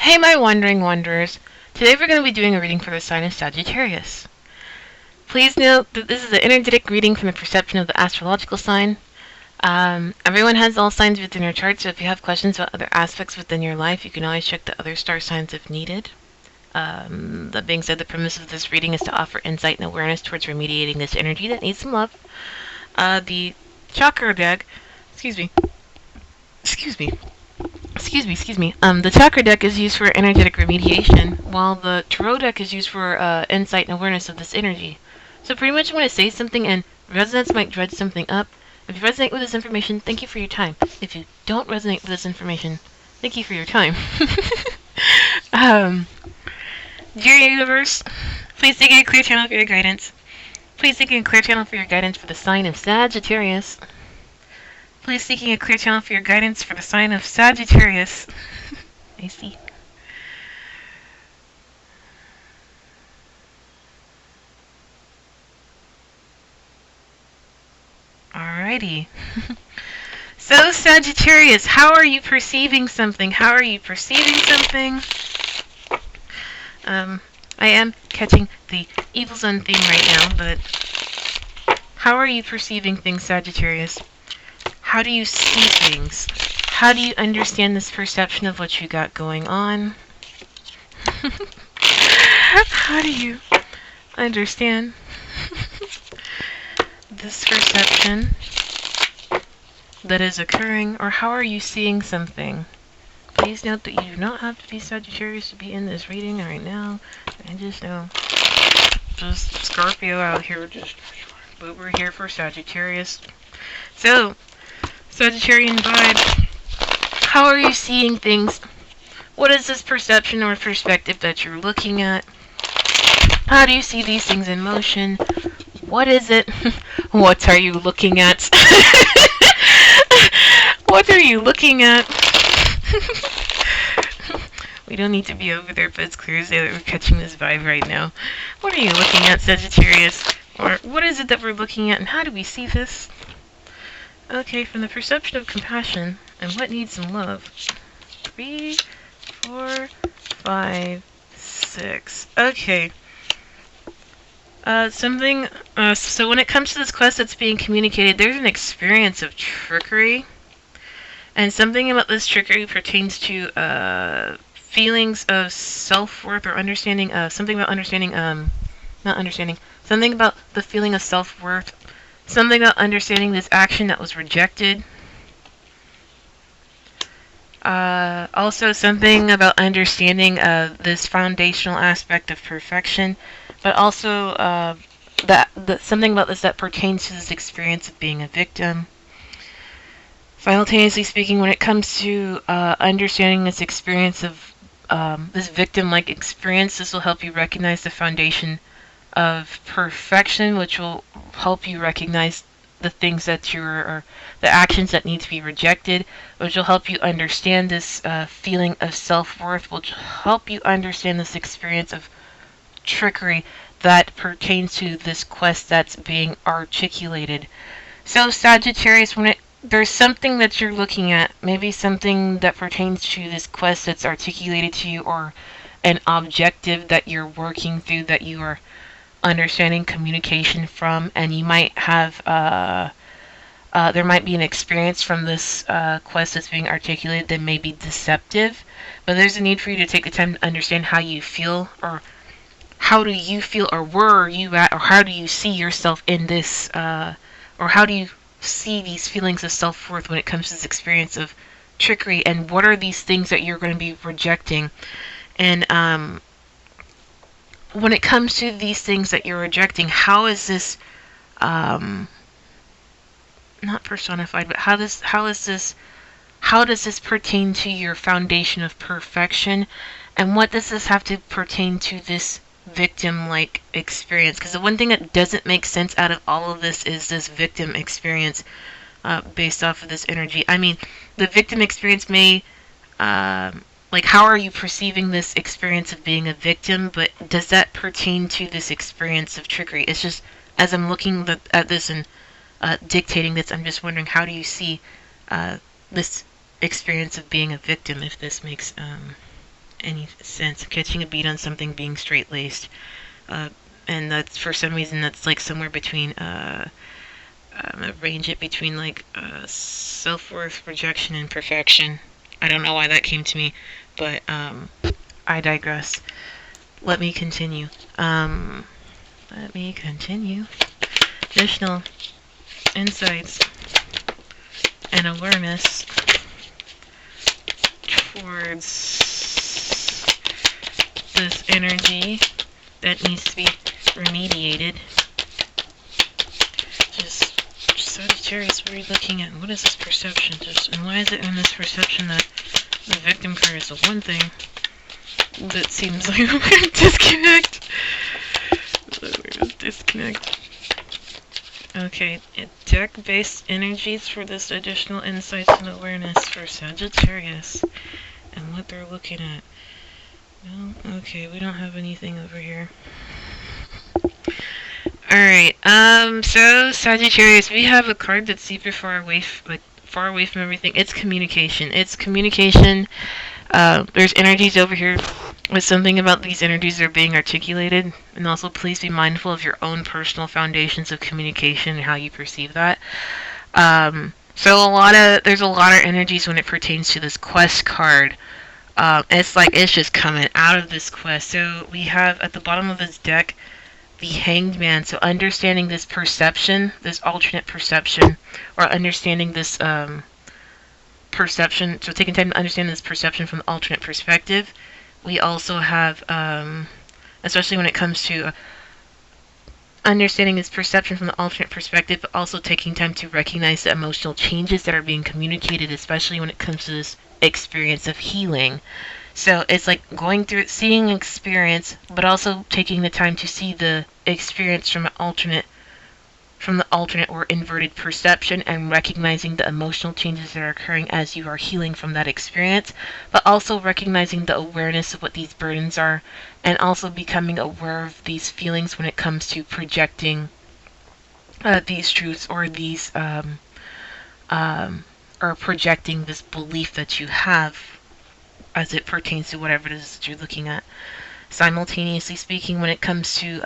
Hey my wandering wanderers, today we're going to be doing a reading for the sign of Sagittarius. Please note that this is an energetic reading from the perception of the astrological sign. Everyone has all signs within your chart, so if you have questions about other aspects within your life, you can always check the other star signs if needed. That being said, the premise of this reading is to offer insight and awareness towards remediating this energy that needs some love. The chakra deck, excuse me. The chakra deck is used for energetic remediation, while the tarot deck is used for insight and awareness of this energy. So pretty much I'm going to say something, and resonance might dredge something up. If you resonate with this information, thank you for your time. If you don't resonate with this information, thank you for your time. Dear universe, please take a clear channel for your guidance. Please take a clear channel for your guidance for the sign of Sagittarius. Please seeking a clear channel for your guidance for the sign of Sagittarius. I see. Alrighty. So Sagittarius, how are you perceiving something? How are you perceiving something? I am catching the evil zone theme right now, but how are you perceiving things, Sagittarius? How do you see things? How do you understand this perception of what you got going on? How do you understand this perception that is occurring, or how are you seeing something? Please note that you do not have to be Sagittarius to be in this reading right now. I just know. Just Scorpio out here, but we're here for Sagittarius. So, Sagittarian vibe, how are you seeing things? What is this perception or perspective that you're looking at? How do you see these things in motion? What is it? What are you looking at? What are you looking at? We don't need to be over there, but it's clear as day that we're catching this vibe right now. What are you looking at, Sagittarius? Or what is it that we're looking at, and how do we see this? Okay, from the perception of compassion and what needs some love. 3, 4, 5, 6. Okay. So when it comes to this quest that's being communicated, there's an experience of trickery. And something about this trickery pertains to feelings of self-worth or understanding, something about the feeling of self-worth. Something about understanding this action that was rejected. Also something about understanding this foundational aspect of perfection, but also something about this that pertains to this experience of being a victim. Simultaneously speaking, when it comes to understanding this experience of this victim-like experience, this will help you recognize the foundation of perfection, which will help you recognize the things that or the actions that need to be rejected, which will help you understand this feeling of self-worth, which will help you understand this experience of trickery that pertains to this quest that's being articulated. So Sagittarius, there's something that you're looking at, maybe something that pertains to this quest that's articulated to you, or an objective that you're working through, that you are understanding communication from, and you might have there might be an experience from this quest that's being articulated that may be deceptive, but there's a need for you to take the time to understand how you feel, or how do you feel, or where are you at, or how do you see yourself in this, or how do you see these feelings of self-worth when it comes to this experience of trickery, and what are these things that you're going to be rejecting. And when it comes to these things that you're rejecting, how is this not personified, but how does this pertain to your foundation of perfection, and what does this have to pertain to this victim-like experience? Because the one thing that doesn't make sense out of all of this is this victim experience based off of this energy. I mean, the victim experience may how are you perceiving this experience of being a victim, but does that pertain to this experience of trickery? It's just, as I'm looking at this and dictating this, I'm just wondering, how do you see this experience of being a victim, if this makes any sense. Catching a beat on something, being straight-laced. And that's, for some reason, that's like somewhere between, range it between like self-worth, rejection, and perfection. I don't know why that came to me, but I digress. Let me continue. Additional insights and awareness towards this energy that needs to be remediated. Just Sagittarius, what are you looking at? What is this perception? And why is it in this perception that the victim card is the one thing that seems like we're going to disconnect? Okay, deck-based energies for this additional insights and awareness for Sagittarius and what they're looking at. No? Okay, we don't have anything over here. Alright, so Sagittarius, we have a card that's super far away from everything. It's communication. There's energies over here with something about these energies that are being articulated. And also, please be mindful of your own personal foundations of communication and how you perceive that. So there's a lot of energies when it pertains to this quest card. It's just coming out of this quest. So we have at the bottom of this deck the Hanged Man. So understanding this perception, this alternate perception, or understanding this perception. So taking time to understand this perception from the alternate perspective. We also have, especially when it comes to understanding this perception from the alternate perspective, but also taking time to recognize the emotional changes that are being communicated, especially when it comes to this experience of healing. So it's like going through it, seeing an experience, but also taking the time to see the experience from the alternate or inverted perception, and recognizing the emotional changes that are occurring as you are healing from that experience, but also recognizing the awareness of what these burdens are, and also becoming aware of these feelings when it comes to projecting these truths, or these or projecting this belief that you have as it pertains to whatever it is that you're looking at. Simultaneously speaking, when it comes to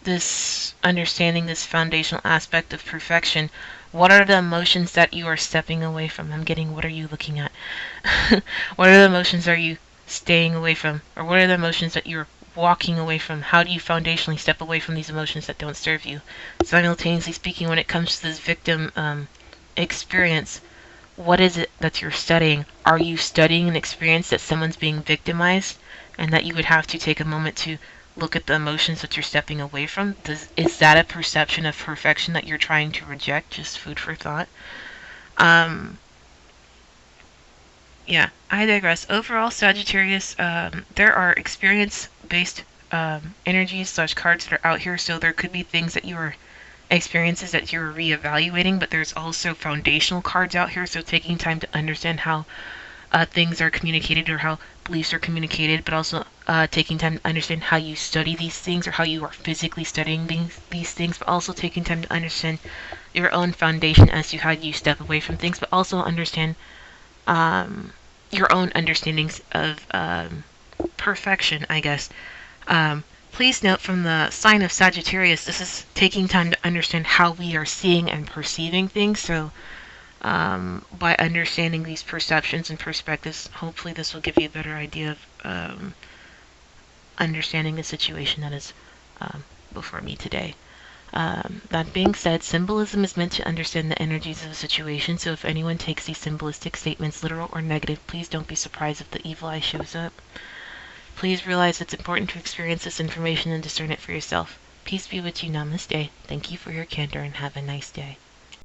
this understanding this foundational aspect of perfection, what are the emotions that you are stepping away from? What are you looking at? What are the emotions are you staying away from? Or what are the emotions that you're walking away from? How do you foundationally step away from these emotions that don't serve you? Simultaneously speaking, when it comes to this victim experience, what is it that you're studying? Are you studying an experience that someone's being victimized, and that you would have to take a moment to look at the emotions that you're stepping away from? Is that a perception of perfection that you're trying to reject? Just food for thought. Yeah, I digress. Overall, Sagittarius, there are experience-based energies / cards that are out here, so there could be things that experiences that you're reevaluating, but there's also foundational cards out here, so taking time to understand how things are communicated, or how beliefs are communicated, but also taking time to understand how you study these things, or how you are physically studying these things, but also taking time to understand your own foundation as to how you step away from things, but also understand your own understandings of perfection, I guess. Please note, from the sign of Sagittarius, this is taking time to understand how we are seeing and perceiving things. So by understanding these perceptions and perspectives, hopefully this will give you a better idea of understanding the situation that is before me today. That being said, symbolism is meant to understand the energies of a situation, so if anyone takes these symbolistic statements literal or negative, please don't be surprised if the evil eye shows up. Please realize it's important to experience this information and discern it for yourself. Peace be with you. Namaste. Thank you for your candor and have a nice day.